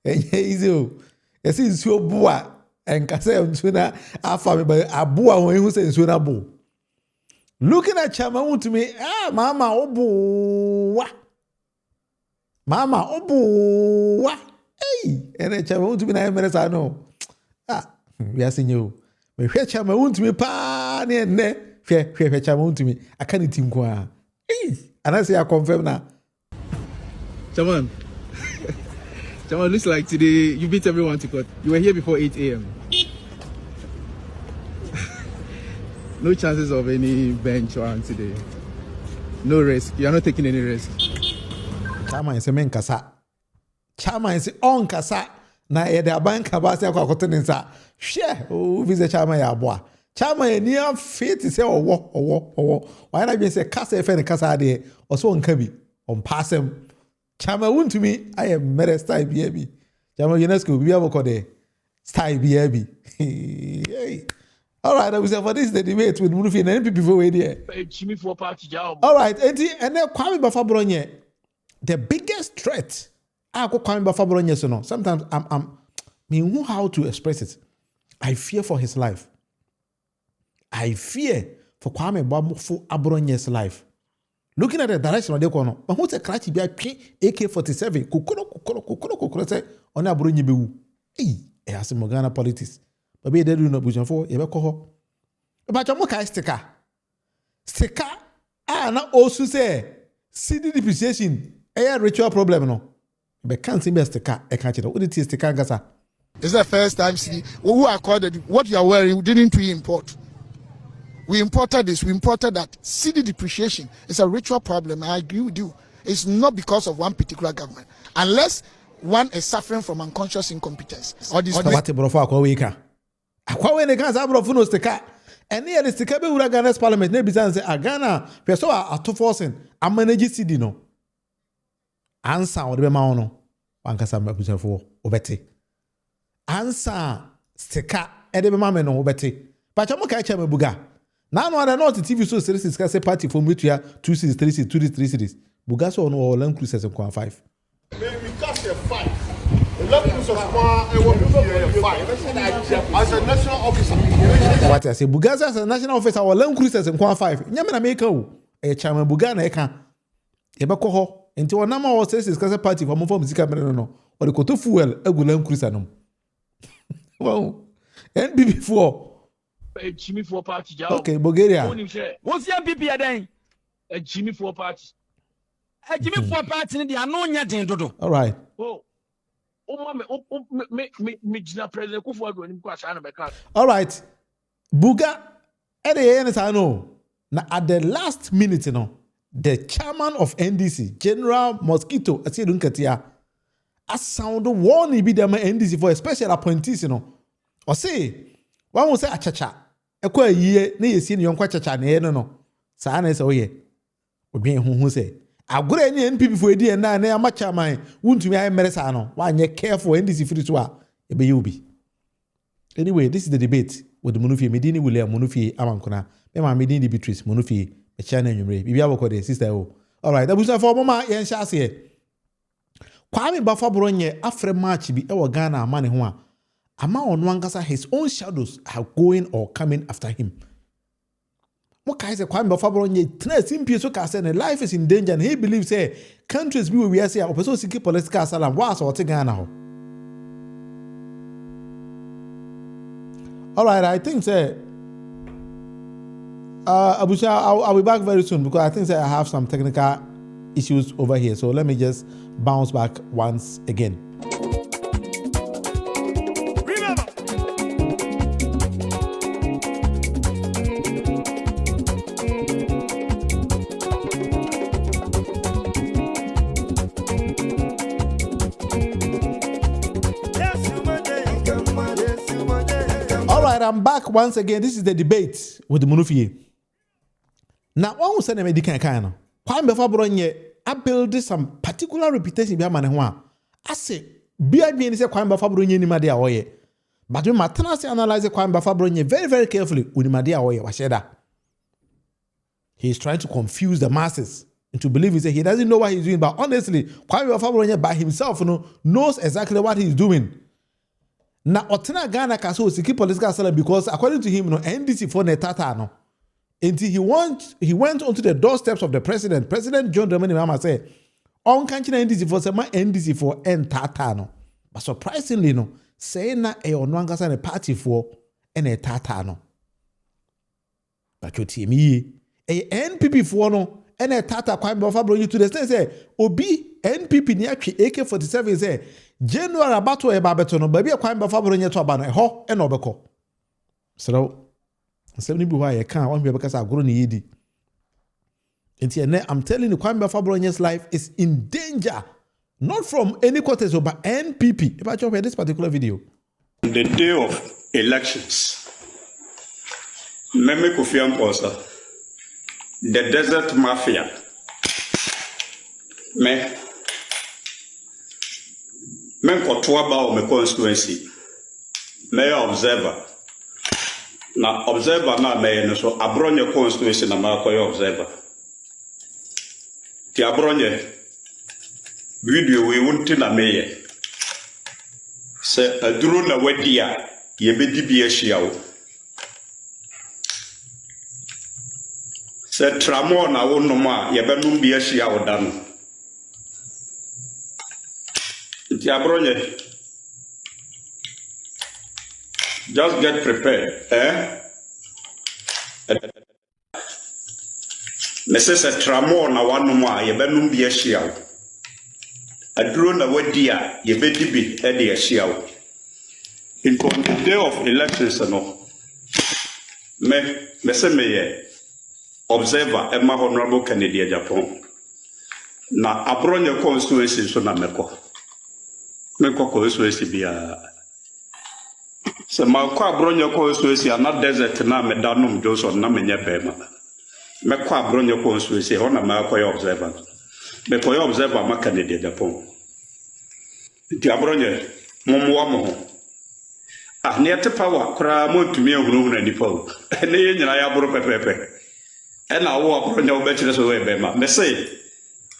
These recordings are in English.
Easy o. Esi nsuo boa enkasa nsuo na afa me ba aboa won ehu se nsuo na bo. Looking at Chama to me, mama obuwa. Mama obuwa. Hey, and a Chama to me 9 minutes I know. We are seeing you. Me hwe Chama to me pa ne ne. Hwe Chama to me. I can't team kwa. Hey, and I say I confirm now. Chama, looks like today you beat everyone to court. You were here before 8 a.m. No chances of any bench or today. No risk. You are not taking any risk. Chama is a men kasa. Chama is on kasa. Na ede abanka ba se akwa kote nsa. Hwe o visa Chama ya aboa. Chama e near fit say owo. Why na be say kasa e fe ne kasa de oso nka bi on passem. Chama won't me I am mere style bi. Chama UNESCO bi aboko de style bi. Hey. All right, I will say for this the debate with Munufie and NPP before we there. All right, and then Kwame Abronye, the biggest threat. I go Kwame Abronye so no. Sometimes I'm know how to express it. I fear for his life. I fear for Kwame Abronye's life. Looking at the direction of the corner, but who's a cracky be AK-47? Kukuro say on Abronye bewu. Hey, it has some Ghana politics. But they do not push for you. But I'm okay. Sticka. Na also say CD depreciation. A ritual problem no. But can't see me Sticka. I can't tell. What it is Sticka gasa? It's the first time CD. Who accorded what you are wearing? Didn't we import? We imported this. We imported that. CD depreciation is a ritual problem. I agree with you. It's not because of one particular government, unless one is suffering from unconscious incompetence or this. Akwa we ne kan sa brofo no Sticka ene ye Sticka be wura Ghana's parliament na bisa say Ghana peso atofo a manage CD no ansa wo de be ma wono wankasa mabusafo obete ansa Sticka e de be ma me no obete pa cha mo ka cha mabuga na no ada not TV so series ka say party for mutua 2 series 3 series 2 series 3 series buga so no Land Cruisers 5 we got a 5. Land Cruisers as a national officer. What I say, Bugaza as a national officer, our Land Cruisers in 5. Yamina make a chairman Bugana eka. Ebako ho. Into a number of says is party for more music no. Or the Koto fuel a good Land Cruiser no. Wow. NBB4. Jimmy 4 party. Okay, Bulgaria. What's your PP then? A Jimmy 4 party. A Jimmy 4 party in the Anonia Dodo. All right. Oh. All right. Buga at the last minute, the chairman of NDC, General Mosquito, I sound warning be them NDC for a special appointees, Or say, one will say a chacha. A queer year, near seeing young quacha, no. Sana oh yeah. Again, who say. I go any NPP for a day and now near much of mine. Won't to me I meresano. Why you careful NDC free to it be you be. Anyway, this is the debate with the Munufie. Medini will learn Munufie Amankona. Mema Medini Beatrice Munufie. A channel you may be able to sister. All right, that was for Mama Yen Shasi. Kwame Abronye after March be our Ghana money one. Ama on Wangasa his own shadows are going or coming after him. What kind of Kwame Abronye tena simple so ka say life is in danger and he believes say countries we will say opposition seek political asylum was or Ghana ho. All right, I think say Abusha I'll be back very soon because I think say I have some technical issues over here, so let me just bounce back once again. I'm back once again. This is the debate with the Munufie. Now, one will say me dikan kind. Kwame Abronye I build some particular reputation behind manehwa. I say, be adwene say Kwame Abronye ni made awoye. But we matana say analyze Kwame Abronye very very carefully. Uni made awoye wa sheda. He is trying to confuse the masses. to believe he doesn't know what he's doing. But honestly, Kwame Abronye by himself knows exactly what he's doing. Now, Otena Ghana Kaso is keep political asylum because according to him, NDC for Netata no. Until he went onto the doorsteps of the president. President John Dramani Mahama said, on country NDC for some NDC for Tata no. But surprisingly, no, saying na a onwangasa a party for a Tata no. But you team a NPP for no. And a Tata Kwame Abronye to the state say, Obi NPP ni actually AK-47 say, General Abato e babeto no, baby Kwame Abronye to abano ho e no beko. So, somebody be why I can't want me because I grow ni yedi. I'm telling you, Kwame Abronye's life is in danger, not from any quarters but NPP. If I show this particular video, the day of elections, Meme Kofi Amposa. The desert mafia. Men kotoaba o me constituency. Mayor observer. Na observer na me no so Abronye constituency na ma koyo observer. Ti Abronye video we wonti na meye. Se aduro na wadi a ye bedi bi ahia wo. Se tramo na wonoma ye benum bi ahia woda no. Ti Abronye, just get prepared, Mese se tramo na wanoma ye benum bi ahia wo. Aduro na wadi a ye bedi bi e de ahia wo. In the day of elections no. Mese meye observer Emma Honorable Kennedy Agyapong. Na Abronye constituency so na meko constituency bia. Se ma kwa Abronye constituency ana desert na me danum Johnson na menye bema. Me kwa Abronye constituency ho na ma kwa observer. Me kwa observer ma Kennedy Agyapong. Ti Abronye momwa mo ho. Ah ne ate power kra mo ntumi ehunu na nipa o. Ne ye nyina ya boro pepepe. And I will Abronye obetire so we bema. Me say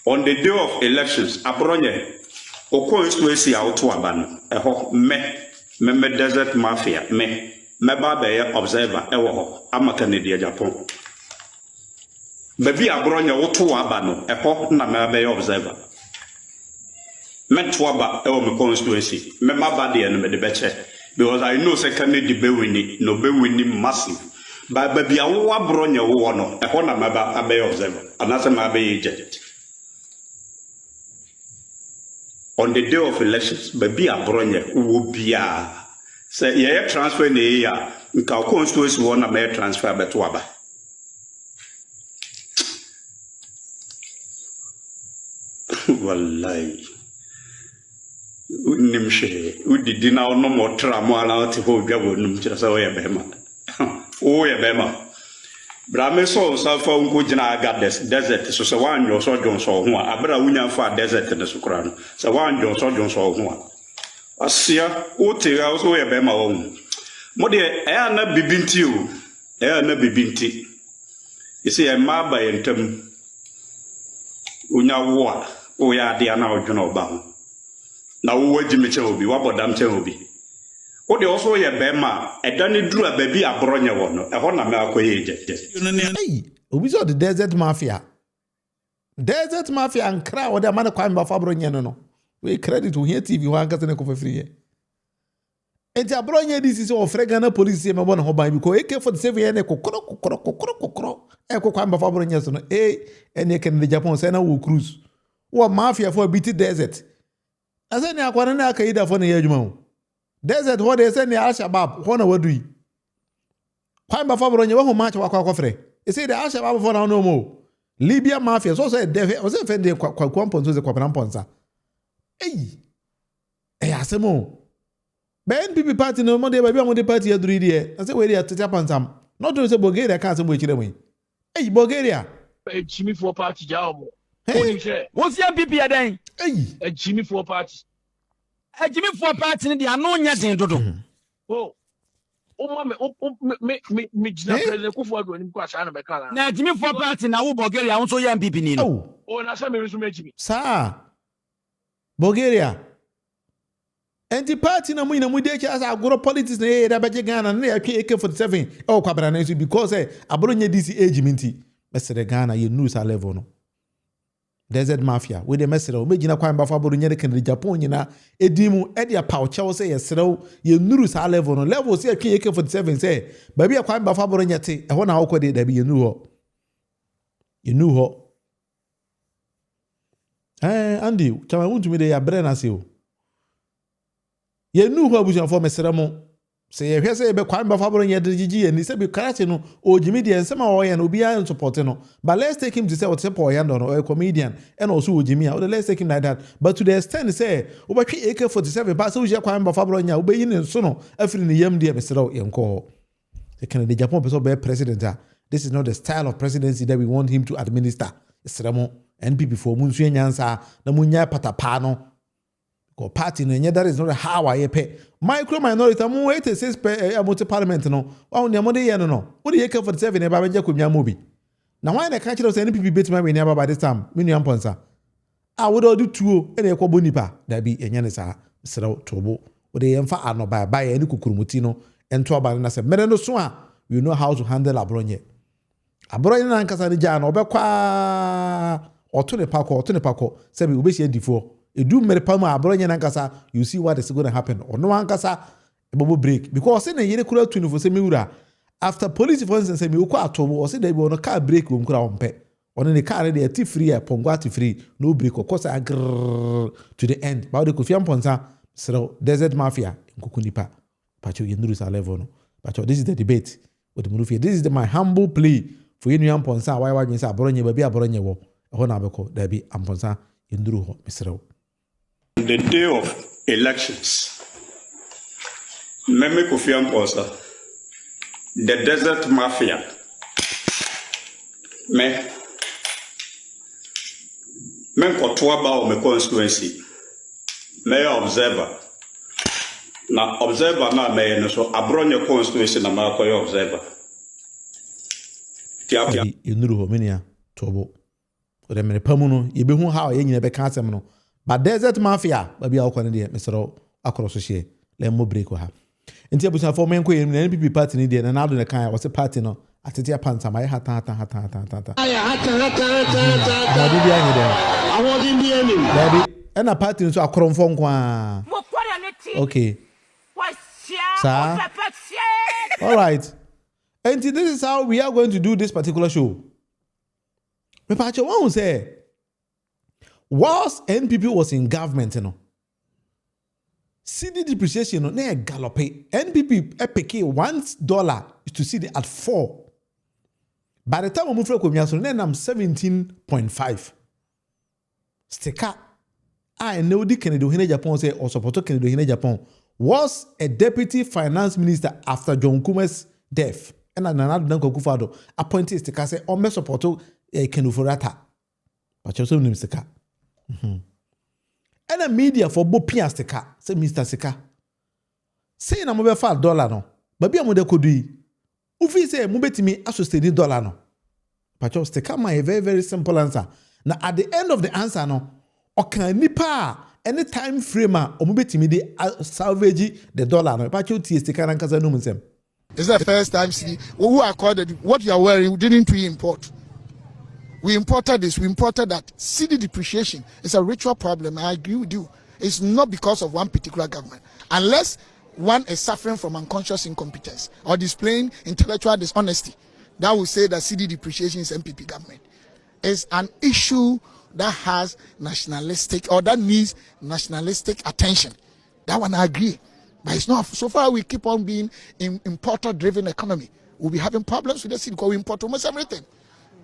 on the day of elections, Abronye o constituency out to aban. Eho me desert mafia me ba be observer ewo ho ama Kennedy Agyapong. Baby Abronye o to aban eho na me be observer. Me to aba ewo me constituency. Me ba de no me de beche because I know say Kennedy be winning no be winning massive. But baby, I will Abronye wo no. E ho na maba abe observer. Anase ma be agent. On the day of elections, baby Abronye wo bia. Say ye transfer na ya nka constituency wo na me transfer beto aba. Wallahi. Nimshe, udidi na ono mo tramo ala ti ho bia wo num kira sa wo ye behema. Oh, yeah, Bema. Brame so fa unko jina aga desert so se wanyo so jonso ho a abra wunya fa desert ne so kra no se wanyo so jonso ho a asia o te ga so ye Bema wo mo de e na bibinti o e na bibinti ise e ma ba yentam unya wo a o ya de na odwona oba ho na wo wagimi che obi wabodam che obi. O de also ye bema edane duru ababi Abronye wo no e ho na me akoye je. Hey, obi so the desert mafia and cry o de man Kwame Abronye no. We credit to here TV one kase ne ko free here. Enti Abronye this is of Ghana police me bon ho ban because AK-47 ye ne kokoro e ko Kwame Abronye so no ene Kennedy Agyapong say na wo cruise. Wo mafia for biti desert. Ase ne akwana na akaida for ne ye adwuma ho. Desert what they say near Al-Shabaab, what do we? Kwame Abronye wo match wa kwafre. They say the Al-Shabaab for now no more. Libya mafia so say they was offend kwamponzo ze kwapramponza. Asemo. Ben NPP party no mo dey baby am dey party aduri dey. I say we dey tete pansam. Not to say Bulgaria can say we chire we. Bulgaria. Jimmy for party job. What's your NPP adan? Jimmy for party. Jimmy for party ni dia no nya den dodo. Oh. me jina president Kufuor ni kwa shana be kala na Jimmy for party na wo Bulgaria won so ya MPP ni no o na say me resume Jimmy sa Bulgaria anti party na mu dey as agoro politics na e da beje Ghana na ya twa AK47 e kwabra na so because Abronye DC age minti mesere Ghana ye news level no desert mafia we dey mesere o megina kwan ba fa Abronye de Kennedy Agyapong nyina edimu e dia pauche say ye serew ye news level no level say twa AK47 say ba bia kwan ba fa Abronye te e ho na akode da bi ye nu ho Andy chama wuntumi de ya brena se o ye nu ho abujan for mesere mo se ye hwese be kwan ba fa Abronye de gigi ni se bi karache no o jimi de ensema o ye no obi an support no but let's take him to say what say Paul Yando no a comedian and also o jimi a let's take him like that but to the extent say obetwe AK47 ba se o je kwan ba fa Abronye obeyi ne so no afiri ne yam de mesere ye nko ho the Kennedy Agyapong person be president this is not the style of presidency that we want him to administer esremo NPP for munsu nyansa na munya patapa no ko party no nya that is not how I pay micro minority mu 86 per parliament no wa ne mo de ye no wo de AK47 e ba benja kwamia mobi na why na ka kire say NPP betima we ne ba by this time me nua mponsa wo de odi tuo e na ekwo nipa da bi enya ne sa srew tobo wo de yemfa ano ba ye ne kukurumuti no ento aba na se mere no so a you know how to handle Abronye na nkasa ne ja na obekwa oto ne pako se bi obehia difo edu mere pa mu Abronye na nkasa you see what is going to happen ono ankasa ebobo break because say na yere kura tunu fo se miwura after police for instance say mi okwa atobo o say da bi ono car break wo nkura ompe ono ne car de ati free e pongo ati free no break of course to the end ba de Kofi Amponsa so desert mafia nkukunipa pacho yenduru sa level no pacho this is the debate with Munufie this is my humble plea for you Amponsa why wadwen say Abronye ba bi Abronye wo ho na beko da bi Amponsa yenduru ho misrew. The day of elections, Meme Kofi Amponsa, the desert mafia, me kotoa ba o me constituency, me observer. Na observer na me no so Abronye constituency na ma koyo observer. Tiapia yenduru ho menia tobo. O de mere pamu no ye be hu how ye nyina be ka asem no. But desert mafia baby akwane de mesero akoro so hye le mo break ha enti abusa for men ko yem na NPP party ni de na ado ne kan was party no atete apanta mai hata aya hata amodi bia he de amodi bia ni baby na party no so akoromfo nko a okay sir all right enti this is how we are going to do this particular show me pa che won say whilst NPP was in government, CD depreciation no na galope. NPP epeke $1 to CD at 4. By the time we move from Komiaso, then I'm 17.5. Sticka, I know the Kennedy Agyapong say or support Kennedy Agyapong was a deputy finance minister after John Kume's death. And another Danko Kufado appointed Sticka say or me support Kennedy Forata. But you also name Sticka. And a media for Bopia Sticka, say Mr. Sticka. Say na mo be fa $1 no. Ba bia mo de kodui. Ufi say mo betimi associate $1 no. Pacho Sticka my very very simple answer. Now at the end of the answer no, okan nipa any time frame o mo betimi de salvage the $1 no. Pacho tie Sticka na kasa no musem. It's the first time see who accorded what you are wearing didn't we import. We imported this, we imported that. CD depreciation is a ritual problem. I agree with you. It's not because of one particular government. Unless one is suffering from unconscious incompetence or displaying intellectual dishonesty, that will say that CD depreciation is MPP government. It's an issue that has nationalistic or that needs nationalistic attention. That one I agree. But it's not. So far we keep on being in importer-driven economy. We'll be having problems with the city because we import almost everything.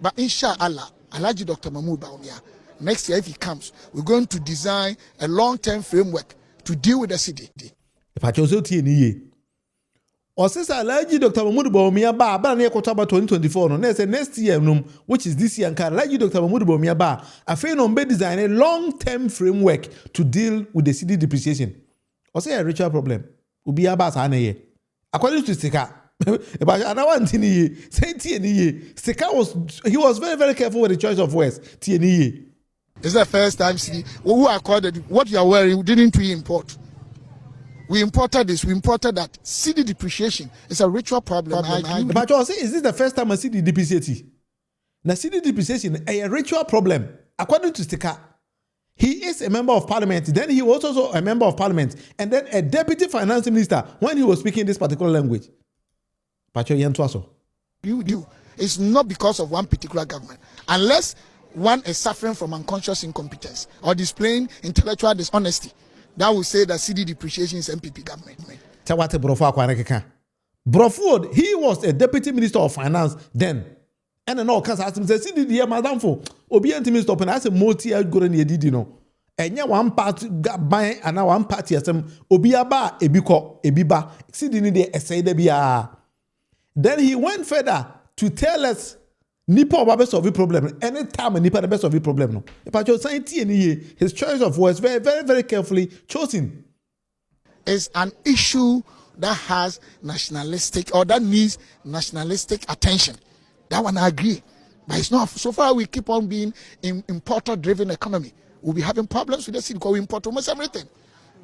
But inshallah, Alhaji Dr. Mahmoud Bawumia, next year if he comes, we're going to design a long-term framework to deal with the city. If I chose to ye, or says Alhaji Dr. Mahmoud Bawumia ba na October 2024 no, next year which is this year, and Alhaji Dr. Mahmoud Bawumia ba, I feel on be design a long-term framework to deal with the city depreciation. Or say a ritual problem. Ubi aba sa na ye. According to Sticka. But I want to say Sticka was very, very careful with the choice of words. TNE. It's the first time who accorded what you are wearing didn't we import? We imported this, we imported that. CD depreciation is a ritual problem. But you say, is this the first time I see the depreciation? Now, CD depreciation is a ritual problem. According to Sticka, he is a member of parliament. Then he was also a member of parliament. And then a deputy finance minister when he was speaking this particular language. But you do. It's not because of one particular government. Unless one is suffering from unconscious incompetence or displaying intellectual dishonesty, that will say that CD depreciation is MPP government. Broford, he was a deputy minister of finance then. And then all kinds of him say, CD the madam for Obi anti stop and I say multi go and you know. And yeah, one part buy and now one party as Obi aba ebiko ebiba. CD the essay de bia. Then he went further to tell us Nipa oba best of the problem. Anytime Nipa the best of the problem. No. His choice of words very, very, very carefully chosen. It's an issue that has nationalistic or that needs nationalistic attention. That one I agree. But it's not. So far we keep on being in importer-driven economy. We'll be having problems with the city because we import almost everything.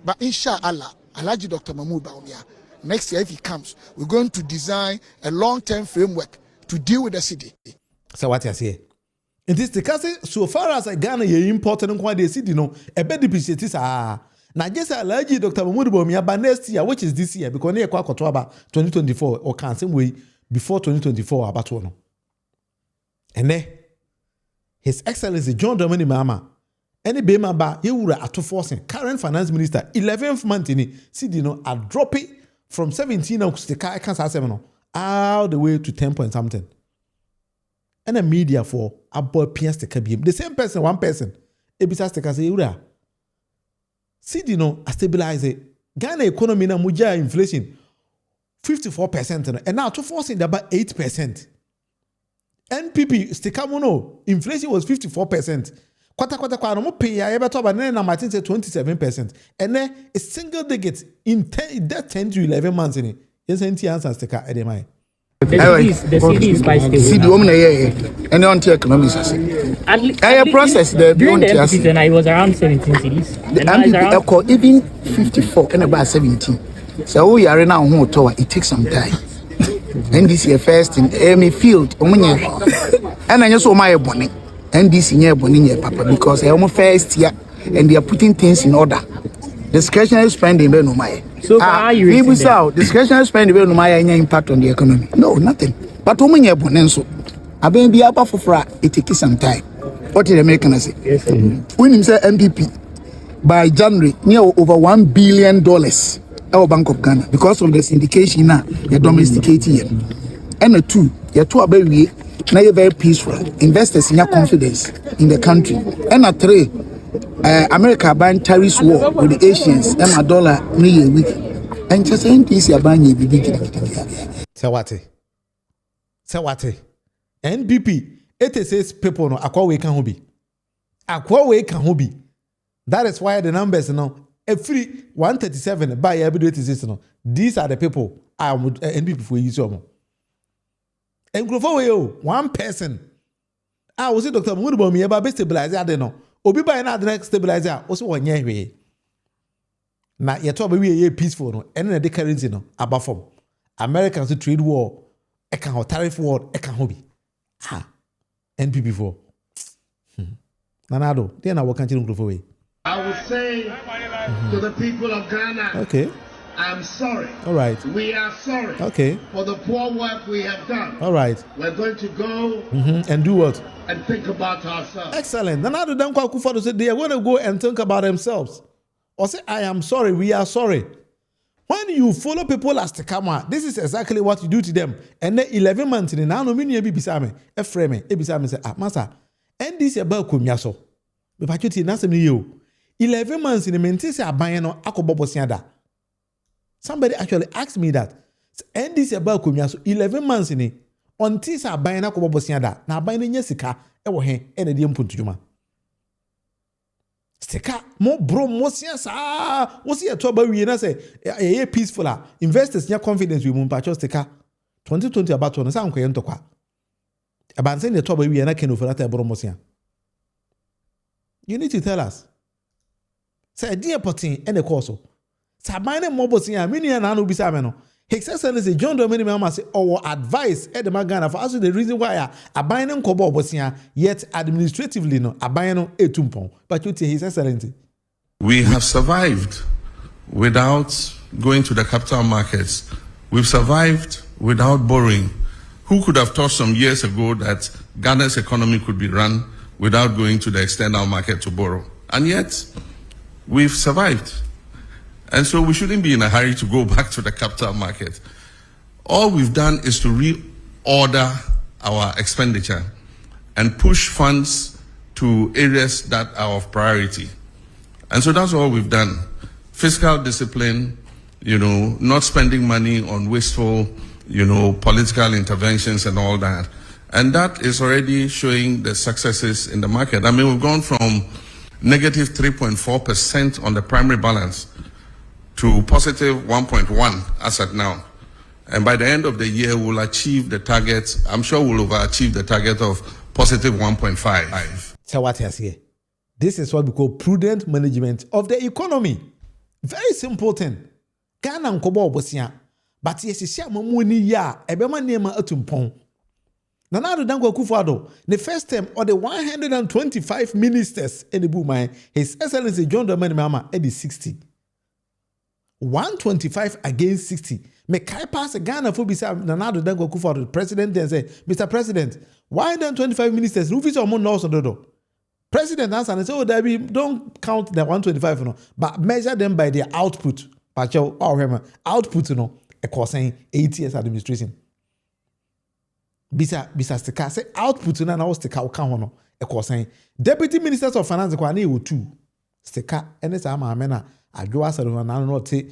But inshallah, Alhaji Dr. Mahmoud Bawumia, next year if he comes, we're going to design a long-term framework to deal with the city. So what you say? It is the case so far as Ghana you important quite the city no a bit depreciates now just Alhaji Dr. Mahmoud Bawumia by next year, which is this year, because near October 2024 or can same way before 2024 about one. And then His Excellency John Dramani Mahama any bema ba he would at forcing current finance minister 11th month in see a drop it from 17 now Sticka I can't say all the way to 10 point something. And a media for a boy Pierce Sticka beam. The same person, one person. Ebisa Sticka say, Ura. See, a stabilize it. Ghana economy na muja inflation 54%. And now to forcing about 8%. NPP Sticka mono inflation was 54%. Kwata no pay ya ebeto ba na Martin say 27%. And then a single digit in 10 to 11 months in it. Yes, answer Sticka edemai. The CD is quite stable. CD woman and on the economics. A process the during the MPP then I was around 17 cities. The MPP even 54 and about 17. So we are now home tower. It takes some time. And this year first in Amy Field, and I just saw my bonnet. And this year bonnet papa because I almost first year and they are putting things in order. Discretionary spending no my. So are you people say discretionary spending no my any impact on the economy? No, nothing. But when you bonenso, I been be able for it takes some time. What did the Americans say? Yes, sir. When him say MPP by January near over $1 billion our Bank of Ghana because of the syndication now you're domesticating and the two you're two are very now you're very peaceful investors in your confidence in the country and a three America buying tariffs war with the Asians and a dollar million week and just saying this you're buying Sawate NPP 86 people no akwa we can hobi that is why the numbers now every 137 by every 86 no these are the people I would NPP for you so and go for one person I was Dr. Mahmoud Bawumia ba stabilize ade no obi ba na ade stabilizer also wonye hwe na ye to ba we peaceful no ene na de currency no aba form Americans trade war e kan tariff war e kan hobi NPP for nanado dey na work kan for we I would say to the people of Ghana, okay, I'm sorry. All right. We are sorry. Okay. For the poor work we have done. All right. We're going to go and do what? And think about ourselves. Excellent. Nanado dan kwa Akufo-Addo said they are going to go and think about themselves. Or say, I am sorry, we are sorry. When you follow people as Sticka, this is exactly what you do to them. And then 11 months in the now, no meaning ebisame, Efreme, ebisame say, master, and this about kumyaso. But I tell you, you 11 months in the mentisi abayano akobobosiada. Somebody actually asked me that. And this about kumyaso 11 months in it. Until sa abayana akobobosiada. Na abayana nyesika ewo he ene di mpuntu juma. Sticka mo bro mo sia sa wo see to ba wie na say e peaceful investors nya confidence we mun patcho Sticka 2020 about no sa nkoye ntokwa about say the to ba wie na ken ofurata bro mo sia. You need to tell us. Say dear potin and the course. Sabine mobo sia mini na no bisa me no. His Excellency John Domini Mama say our advice at the Magana for also the reason why a binding kobo bosia yet administratively no a binding etumpon. But you His Excellency. We have survived without going to the capital markets. We've survived without borrowing. Who could have thought some years ago that Ghana's economy could be run without going to the external market to borrow? And yet, we've survived. And so we shouldn't be in a hurry to go back to the capital market. All we've done is to reorder our expenditure and push funds to areas that are of priority. And so that's all we've done. Fiscal discipline, not spending money on wasteful, political interventions and all that. And that is already showing the successes in the market. I mean, we've gone from negative 3.4% on the primary balance to positive 1.1 as at now. And by the end of the year, we'll achieve the target. I'm sure we'll overachieve the target of positive 1.5. So what has here? This is what we call prudent management of the economy. Very simple thing. Ghana nkobo obosia. But yes, sia mamuni ya ebema niema atumpon. Nanado Dankwa Akufo-Addo, the first term of the 125 ministers in the boom, His Excellency John Dramani Mahama at the 60. 125 against 60. Me kai pass Ghana for bisa Nanado Dankwa Akufo-Addo, the president, and say, Mr. President, why don't 25 ministers? Rufus or more knows dodo. President answer and say, oh, Debbie, don't count the 125, no, but measure them by their output. Output, a course saying 8 years administration. Bisa Sticka say output na was Sticka o kan ho no e ko san deputy ministers of finance kwa na e wotu Sticka ene sa ma me na adwo asaro na no te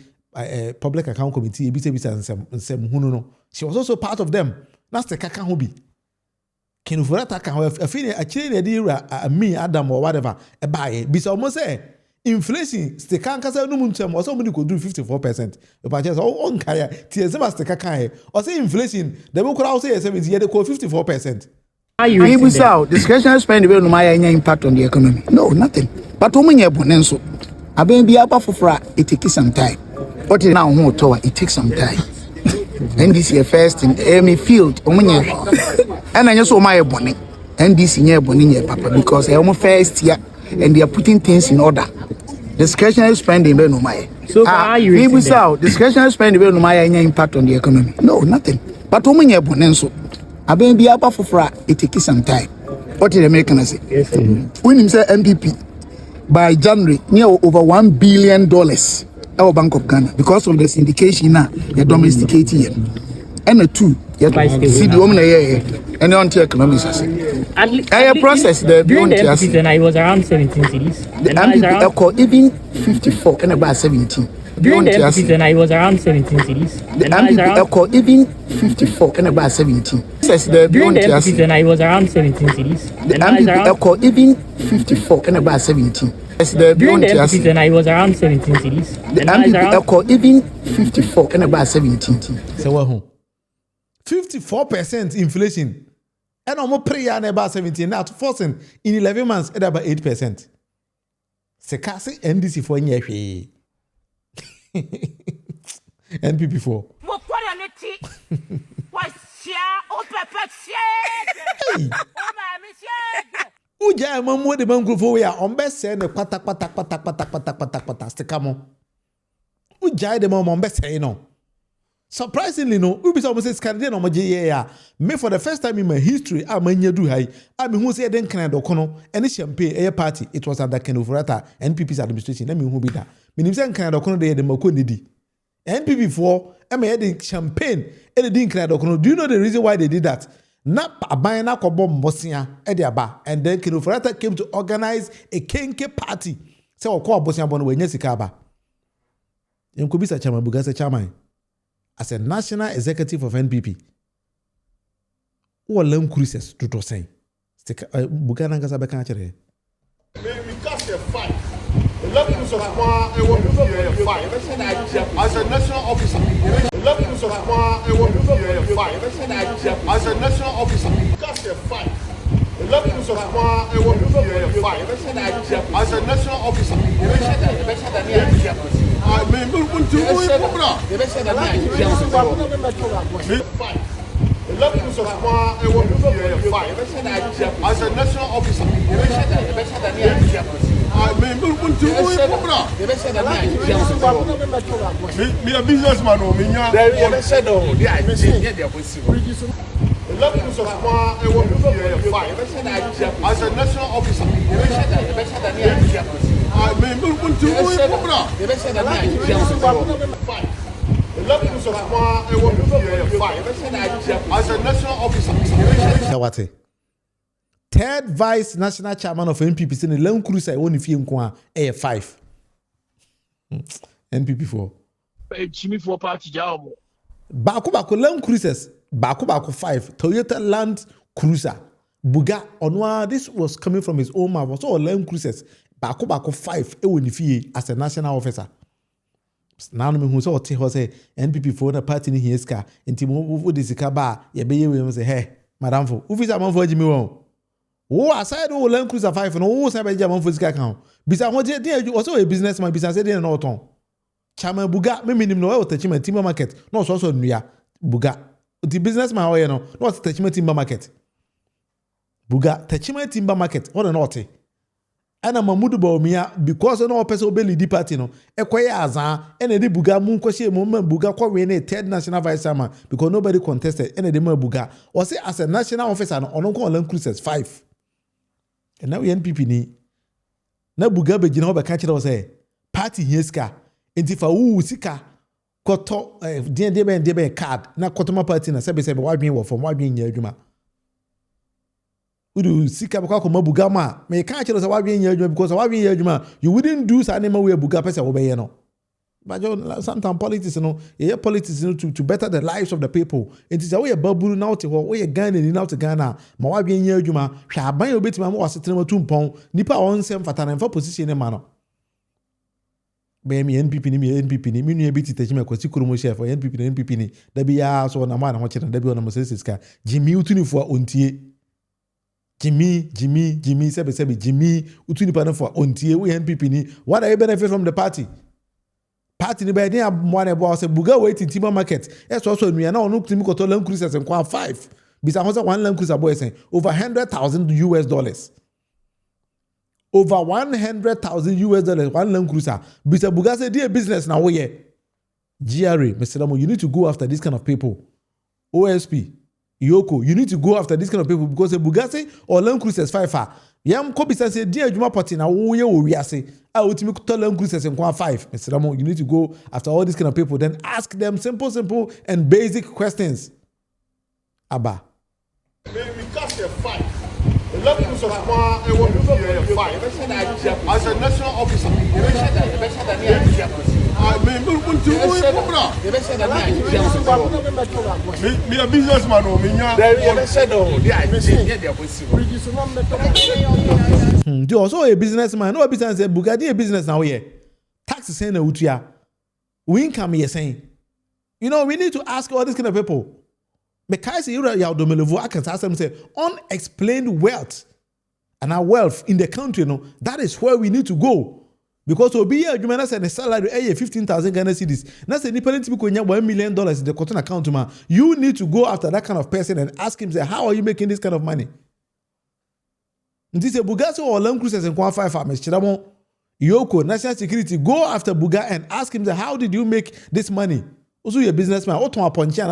public account committee bisa nsem hunu no she was also part of them na Sticka kan ho bi kenufurata kan ho afini akire na di me Adam or whatever e baaye bisa o mo say inflation Sticka nkasa no mu ntem o so mo di ko do 54%. E ba just on kaya tie se ma Sticka kan o say inflation the mo kura o say 70 ye dey ko 54%. Are you without discretionary spending will no any impact on the economy? No, nothing. But omunye bonenso aben bi aba fofora it takes some time. But now ho tower it takes some time. And this year first in any field omunye and anya so my bone and this year bone papa because e omo first year and they are putting things in order. Discretionary spending will no my. So are you without discretionary spending will no any impact on the economy? No, nothing. But omunye bonenso aben bi aba fofora it takes some time. What did the Americans say? Yes, when him say MPP by January near over $1 billion our Bank of Ghana because of the syndication now the domesticating and the two see the woman and the anti-economics a process the during the MPP then I was around 17 cities. The MPP even 54 and about 17. During the MPP then I was around 17 cities. The MPP even 54 and about 17. During the MPP then I was around 17 cities. The MPP even 54 and about 17. During the MPP then I was around 17 cities. The MPP even 54 and about 17. So what? 54% inflation. And almost prayer and about 17 now forcing in 11 months at about 8%. Sticka say NDC for year. NPP4. Uja mamu de bangrufo we are on best say ne kwata Sticka mo. Uja de mom on best say no. Surprisingly, no, we be almost Canadian or Maja. Me for the first time in my history, I'm in Yadu High. I mean, who said then Canada Kono, any champagne, a party, it was under Kenufurata, NPP's administration. Let me who be that. Meaning, Canada Kono, they had the Mokunidi. NPP4, I mean, adding champagne, and the Canada Kono. Do you know the reason why they did that? Not a buying a bomb Bosnia, Ediaba, and then Kenufurata came to organize a Kenke party. So, call Bosnia Bon when Yesikaba. You could be such a Mabugasa Chamai. As a national executive of NPP, who are learn cruises to say, Bugana Gasabaka. We cast a fight. levels of Munufie 5 as a national officer. The levels of Munufie 5 as a national officer. That's a 5. The levels of Munufie 5 as a national officer. I mean, the levels of Munufie 5 as a national officer. I mean, me a businessman, the levels of Munufie 5 as a national officer. I mean, the levels of Munufie 5 as a national officer. Third vice national chairman of NPP saying the Land Cruiser Munufie nkwa 5. NPP 4. Jimmy for party job. Baku Land Cruisers. Baku 5. Toyota Land Cruiser. Buga onwa. This was coming from his own mouth. So Land Cruisers. Baku 5. Munufie as a national officer. Now me who so te say NPP 4 na party ni hieska. Enti mo de sika ba ye be ye we say hey madam fo. Ufisa man for Jimmy won. Oh, aside o Land Cruiser 5 no wo say be jam for sika kan. Bisa ho dey also a businessman bisa say dey na oton. Chama Buga me minim no e attachment timber market. No so nua Buga. The businessman ho ye no attachment timber market. Buga attachment timber market. What not e. Ana Mamudu Bawumia because no person obey lead party no. Ekoye azan ene de Buga mu nkohye mu Buga kwa we na third national vice chairman because nobody contested ene de mu Buga. O say as a national officer no ono ko Land Cruisers 5. And now NPP ni na Buga be gina ho be ka kire o say party hieska enti fa wu sika koto de be card na kotoma party na sebe wadwen wo form wadwen nya adwuma udu sika be kwa Buga ma me ka kire o say wadwen nya adwuma because wadwen nya adwuma you wouldn't do sa nema we Buga pese wo be ye no. But sometimes politics, politics to better the lives of the people. It is a way a babu now to what we Ghana in out to Ghana. My wife being here, Juma, shall buy a bit more sitting with 2 pounds. Nipa on some fatan for position in manner. Baby NPP, me bit to take me a Kosikurumo chef for NPP, there be so on a man watching and Debbie on a Moses Jimmy Utuni for Untie. Jimmy, Sebi, Jimmy Utuni for Untie, we NPP. What are you benefit from the party? Party ni be dey one about say Buga waiting timber market. That's also we now no timi koto Land Cruisers and 5. Bisa ho say one Land Cruiser boy say over $100,000. Over $100,000 one Land Cruiser. Bisa Buga say dey business now we GRA, Mr. Lamo, you need to go after this kind of people. OSP, Yoko, you need to go after this kind of people because Buga say or Land Cruisers 5 Yam Kobisa say dear Juma party na wo ye wo wiase a otimi to Land Cruisers and 5. Mr. Ramon, you need to go after all these kind of people then ask them simple and basic questions. Abba. We cast a 5. The levels of Munufie 5 as a national officer. I mean, me a businessman, you also a businessman, no business Bugatti a business now here. Tax is saying utia. We income here saying. You know, we need to ask all these kind of people. Because you I can ask them say unexplained wealth and our wealth in the country, that is where we need to go. Because obi here you say the salary 15,000 Ghana cedis. Now say independent people $1 million in the cotton account man. You need to go after that kind of person and ask him say how are you making this kind of money? This is Buga or Land Cruisers and 5 Mr. Yoko national security go after Buga and ask him say how did you make this money? Also your businessman.